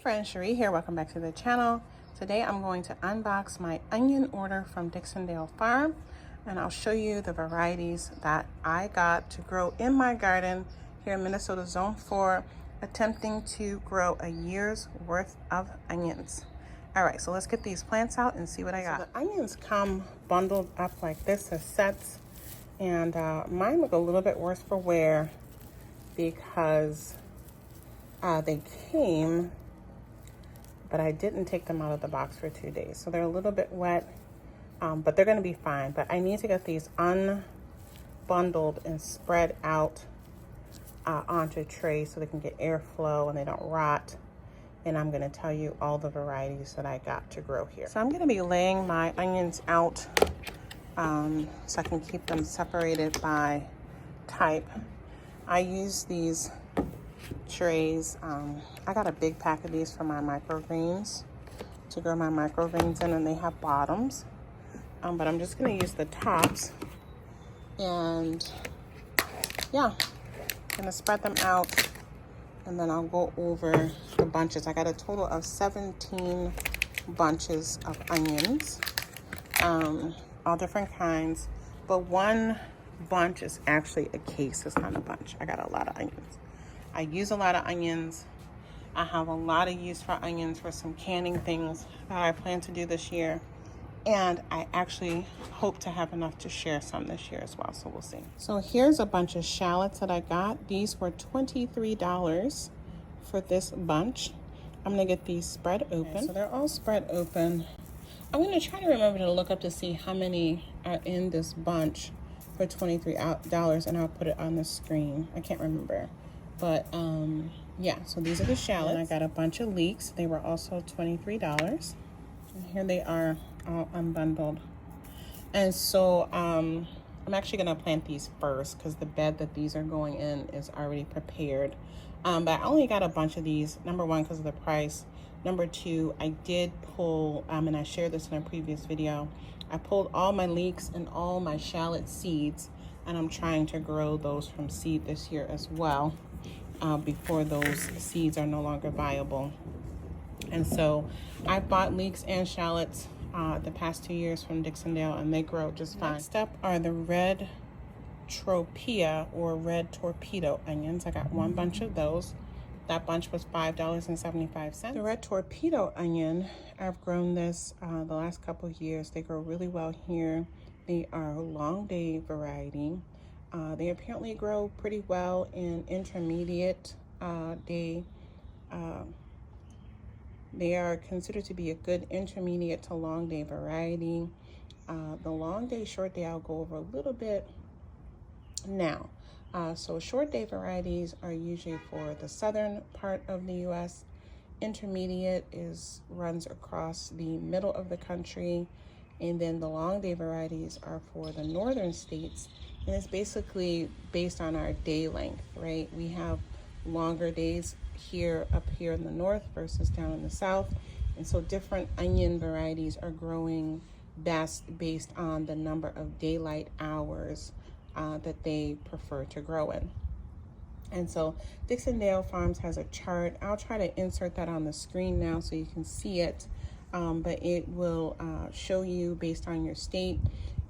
friends, Sheree here. Welcome back to the channel. Today I'm going to unbox my onion order from Dixondale Farm, and I'll show you the varieties that I got to grow in my garden here in Minnesota Zone 4, attempting to grow a year's worth of onions. All right, so let's get these plants out and see what I got. So the onions come bundled up like this as sets, and mine look a little bit worse for wear because they came, but I didn't take them out of the box for 2 days. So they're a little bit wet, but they're gonna be fine. But I need to get these unbundled and spread out onto trays so they can get airflow and they don't rot. And I'm gonna tell you all the varieties that I got to grow here. So I'm gonna be laying my onions out so I can keep them separated by type. I use these trays. I got a big pack of these for my microgreens to grow my microgreens in, and they have bottoms, but I'm just going to use the tops, and yeah, I'm going to spread them out, and then I'll go over the bunches. I got a total of 17 bunches of onions, all different kinds, but one bunch is actually a case. It's not a bunch. I got a lot of onions. I use a lot of onions. I have a lot of use for onions for some canning things that I plan to do this year. And I actually hope to have enough to share some this year as well, so we'll see. So here's a bunch of shallots that I got. These were $23 for this bunch. I'm gonna get these spread open. Okay, so they're all spread open. I'm gonna try to remember to look up to see how many are in this bunch for $23, and I'll put it on the screen. I can't remember. But yeah, so these are the shallots. And I got a bunch of leeks. They were also $23. And here they are all unbundled. And so I'm actually gonna plant these first because the bed that these are going in is already prepared. But I only got a bunch of these, number one, because of the price. Number two, I did pull, and I shared this in a previous video, I pulled all my leeks and all my shallot seeds, and I'm trying to grow those from seed this year as well. Before those seeds are no longer viable. And so I bought leeks and shallots the past 2 years from Dixondale, and they grow just fine. Next up are the red tropea or red torpedo onions. I got one bunch of those. That bunch was $5.75. The red torpedo onion, I've grown this the last couple of years. They grow really well here. They are a long day variety. They apparently grow pretty well in intermediate day. They are considered to be a good intermediate to long day variety. The long day, short day, I'll go over a little bit now. So short day varieties are usually for the southern part of the U.S. Intermediate runs across the middle of the country. And then the long day varieties are for the northern states. And it's basically based on our day length, right? We have longer days up here in the north versus down in the south. And so different onion varieties are growing best based on the number of daylight hours that they prefer to grow in. And so Dixondale Farms has a chart. I'll try to insert that on the screen now so you can see it. But it will show you based on your state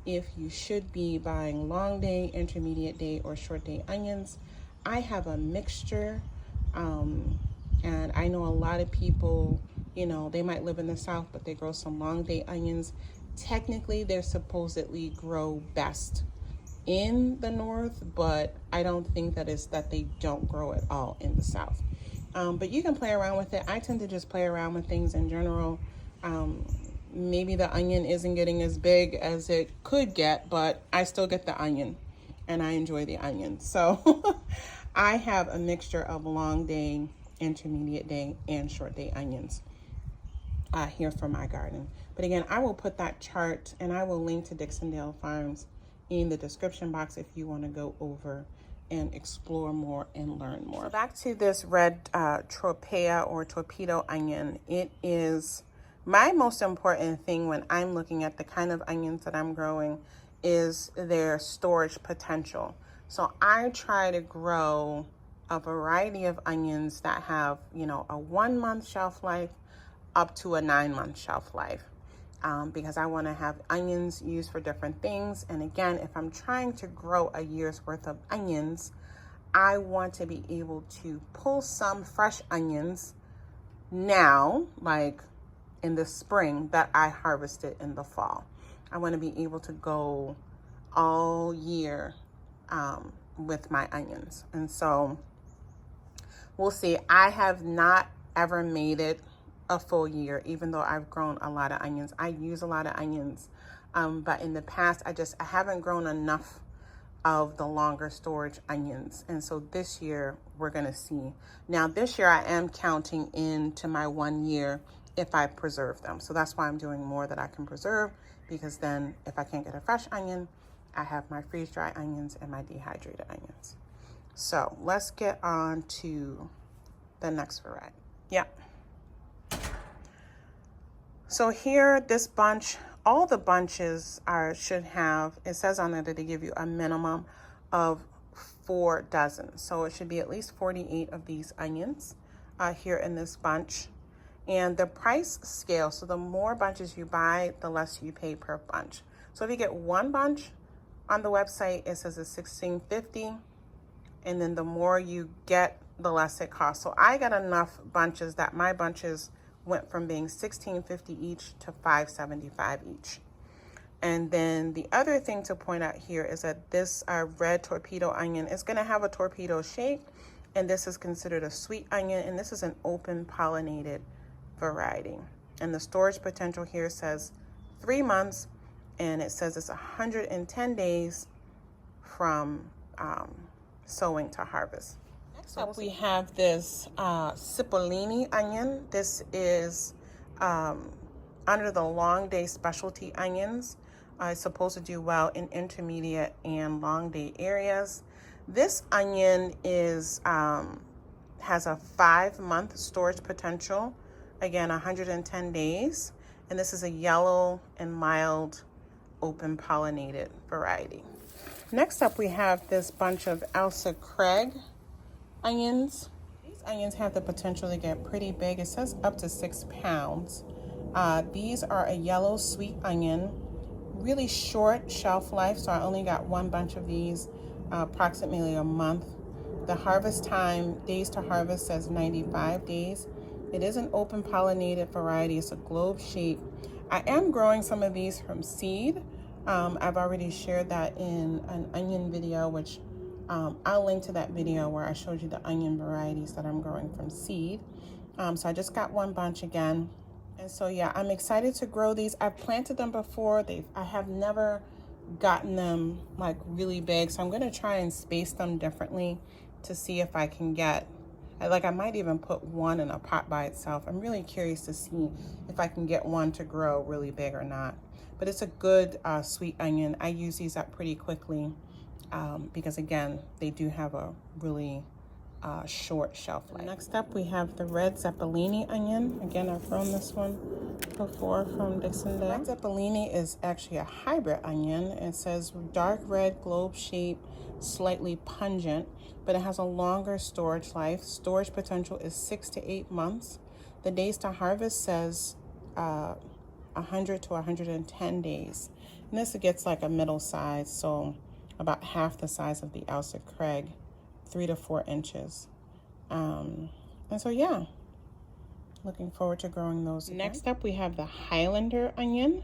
if you should be buying long day, intermediate day, or short day onions. I have a mixture, and I know a lot of people, you know, they might live in the south, but they grow some long day onions. Technically, they're supposedly grow best in the north, but I don't think that is that they don't grow at all in the south. But you can play around with it. I tend to just play around with things in general. Maybe the onion isn't getting as big as it could get, but I still get the onion and I enjoy the onion. So I have a mixture of long day, intermediate day, and short day onions here for my garden. But again, I will put that chart and I will link to Dixondale Farms in the description box if you want to go over and explore more and learn more. So back to this red tropea or torpedo onion. It is my most important thing when I'm looking at the kind of onions that I'm growing is their storage potential. So I try to grow a variety of onions that have, you know, a 1 month shelf life up to a 9 month shelf life. Because I want to have onions used for different things. And again, if I'm trying to grow a year's worth of onions, I want to be able to pull some fresh onions now, like in the spring, that I harvested in the fall. I want to be able to go all year with my onions. And so we'll see. I have not ever made it a full year, even though I've grown a lot of onions. I use a lot of onions, but in the past, I haven't grown enough of the longer storage onions. And so this year we're gonna see. Now this year I am counting into my 1 year if I preserve them. So that's why I'm doing more that I can preserve, because then if I can't get a fresh onion, I have my freeze dry onions and my dehydrated onions. So let's get on to the next variety. Yeah. So here, this bunch, all the bunches should have, it says on there that they give you a minimum of 4 dozen. So it should be at least 48 of these onions here in this bunch. And the price scale, so the more bunches you buy, the less you pay per bunch. So if you get 1 bunch on the website, it says it's $16.50. And then the more you get, the less it costs. So I got enough bunches that my bunches went from being $16.50 each to $5.75 each. And then the other thing to point out here is that this red torpedo onion is going to have a torpedo shape, and this is considered a sweet onion, and this is an open pollinated variety. And the storage potential here says 3 months, and it says it's 110 days from sowing to harvest. Next up, we have this cipollini onion. This is under the long day specialty onions. It's supposed to do well in intermediate and long day areas. This onion is has a 5-month storage potential. Again, 110 days. And this is a yellow and mild open pollinated variety. Next up, we have this bunch of Elsa Craig onions. These onions have the potential to get pretty big. It says up to 6 pounds. These are a yellow sweet onion, really short shelf life. So I only got 1 bunch of these, approximately a month. The harvest time, days to harvest, says 95 days. It is an open pollinated variety. It's a globe shape. I am growing some of these from seed. I've already shared that in an onion video, which I'll link to that video where I showed you the onion varieties that I'm growing from seed. So I just got 1 bunch again. And so, yeah, I'm excited to grow these. I've planted them before. I have never gotten them like really big. So I'm going to try and space them differently to see if I can get, I might even put 1 in a pot by itself. I'm really curious to see if I can get 1 to grow really big or not. But it's a good sweet onion. I use these up pretty quickly because, again, they do have a really short shelf life. Next up, we have the red Zeppelini onion. Again, I've grown this one before from Dixondale. Red Zeppelini is actually a hybrid onion. It says dark red, globe shape, slightly pungent, but it has a longer storage life. Storage potential is 6 to 8 months. The days to harvest says 100 to 110 days. And this gets like a middle size, so about half the size of the Elsa Craig, 3 to 4 inches. And so, yeah, looking forward to growing those again. Next up, we have the Highlander onion.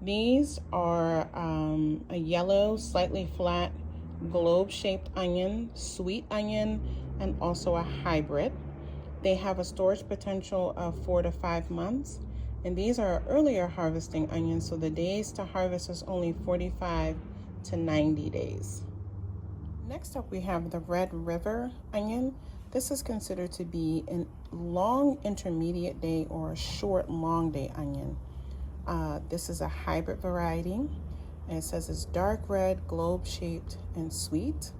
These are a yellow, slightly flat, globe-shaped onion, sweet onion, and also a hybrid. They have a storage potential of 4 to 5 months. And these are earlier harvesting onions, so the days to harvest is only 45 to 90 days. Next up, we have the Red River onion. This is considered to be a long intermediate day or a short long day onion. This is a hybrid variety, and it says it's dark red, globe shaped, and sweet.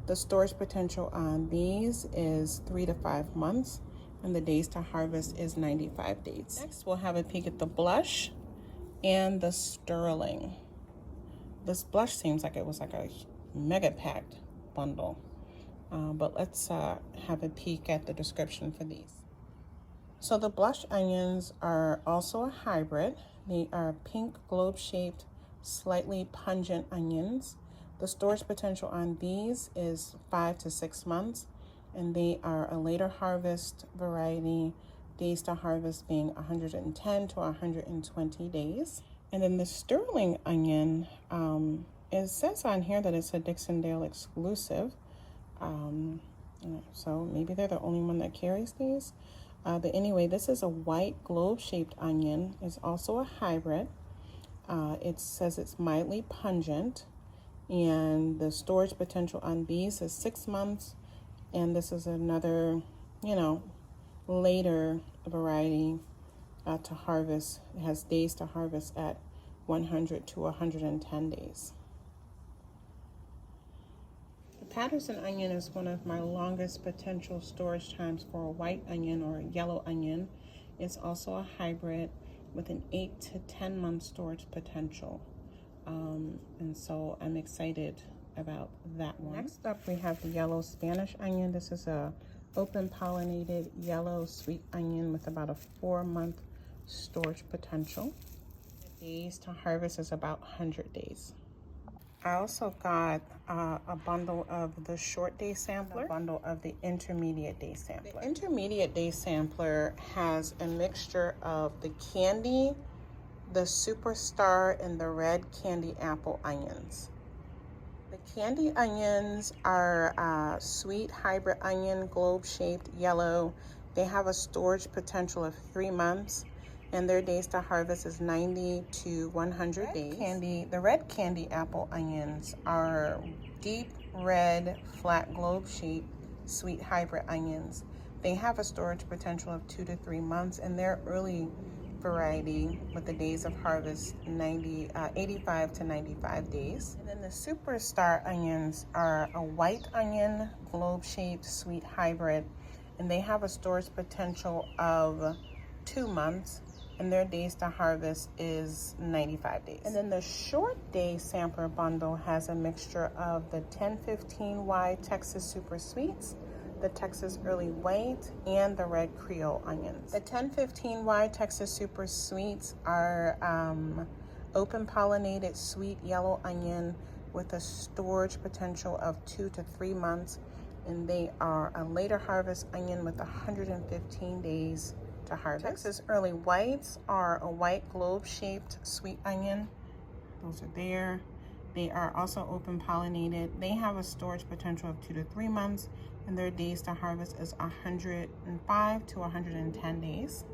The storage potential on these is 3 to 5 months, and the days to harvest is 95 days. Next, we'll have a peek at the blush and the sterling. This blush seems like it was like a mega packed bundle. But let's have a peek at the description for these. So the blush onions are also a hybrid. They are pink globe-shaped, slightly pungent onions. The storage potential on these is 5 to 6 months, and they are a later harvest variety, days to harvest being 110 to 120 days. And then the sterling onion, it says on here that it's a Dixondale exclusive. So maybe they're the only one that carries these. But anyway, this is a white globe-shaped onion. It's also a hybrid. It says it's mildly pungent, and the storage potential on these is 6 months. And this is another, later variety to harvest. It has days to harvest at 100 to 110 days. The Patterson onion is one of my longest potential storage times for a white onion or a yellow onion. It's also a hybrid with an 8 to 10 month storage potential. And so I'm excited about that one. Next up, we have the yellow Spanish onion. This is a open pollinated yellow sweet onion with about a 4-month storage potential. The days to harvest is about 100 days. I also got a bundle of the short day sampler, a bundle of the intermediate day sampler. The intermediate day sampler has a mixture of the candy, the superstar, and the red candy apple onions. The candy onions are sweet hybrid onion, globe-shaped, yellow. They have a storage potential of 3 months, and their days to harvest is 90 to 100 days. The red candy apple onions are deep red, flat globe-shaped, sweet hybrid onions. They have a storage potential of 2 to 3 months, and they're early variety with the days of harvest 85 to 95 days. And then the superstar onions are a white onion, globe-shaped, sweet hybrid, and they have a storage potential of 2 months, and their days to harvest is 95 days. And then the short day sampler bundle has a mixture of the 1015Y Texas Super Sweets, the Texas Early White, and the Red Creole onions. The 1015Y Texas Super Sweets are open pollinated sweet yellow onion with a storage potential of 2 to 3 months, and they are a later harvest onion with 115 days to harvest. Texas Early Whites are a white globe-shaped sweet onion. Those are there. They are also open pollinated. They have a storage potential of 2 to 3 months, and their days to harvest is 105 to 110 days.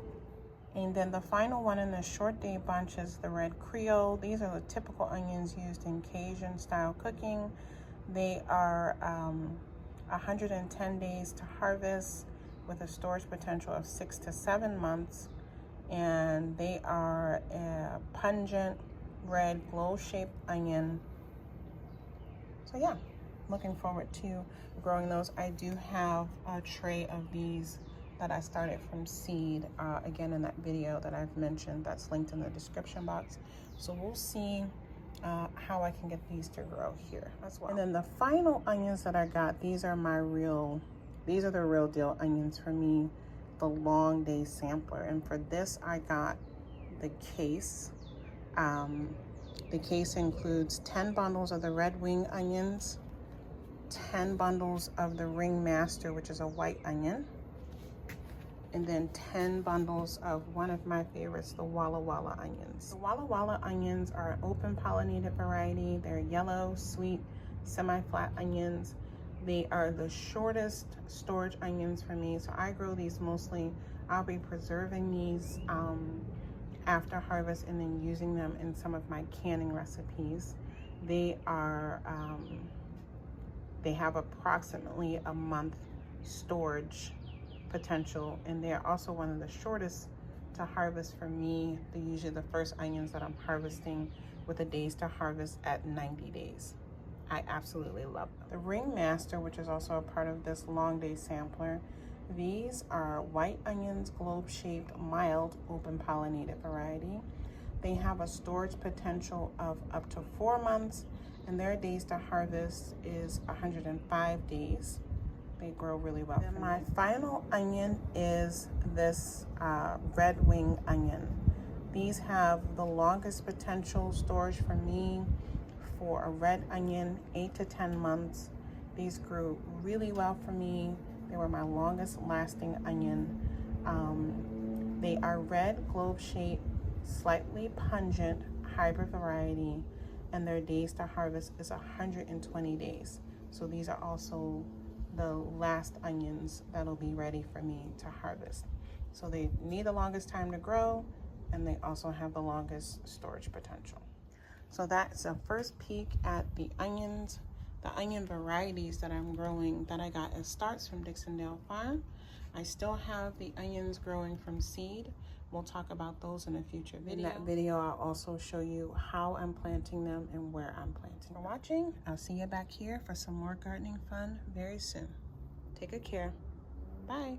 And then the final one in the short day bunch is the Red Creole. These are the typical onions used in Cajun style cooking. They are 110 days to harvest with a storage potential of 6 to 7 months. And they are a pungent red glow-shaped onion. So yeah, looking forward to growing those. I do have a tray of these that I started from seed, again in that video that I've mentioned that's linked in the description box. So we'll see how I can get these to grow here as well. And then the final onions that I got, these are the real deal onions for me, the long day sampler. And for this, I got the case. The case includes 10 bundles of the red wing onions, 10 bundles of the ring master, which is a white onion, and then 10 bundles of one of my favorites, the Walla Walla onions. The Walla Walla onions are an open pollinated variety. They're yellow, sweet, semi-flat onions. They are the shortest storage onions for me, so I grow these mostly. I'll be preserving these after harvest and then using them in some of my canning recipes. They are they have approximately a month storage potential, and they're also one of the shortest to harvest for me. They're usually the first onions that I'm harvesting with the days to harvest at 90 days. I absolutely love them. The Ring Master, which is also a part of this long day sampler, these are white onions, globe-shaped, mild, open pollinated variety. They have a storage potential of up to 4 months, and their days to harvest is 105 days. they grow really well. And my final onion is this red wing onion. These have the longest potential storage for me for a red onion, 8 to 10 months. These grew really well for me. They were my longest lasting onion. They are red, globe shaped, slightly pungent hybrid variety, and their days to harvest is 120 days. So these are also the last onions that'll be ready for me to harvest. So they need the longest time to grow, and they also have the longest storage potential. So that's a first peek at the onions, the onion varieties that I'm growing that I got as starts from Dixondale Farm. I still have the onions growing from seed. We'll talk about those in a future video. In that video, I'll also show you how I'm planting them and where I'm planting them. For watching, I'll see you back here for some more gardening fun very soon. Take good care. Bye.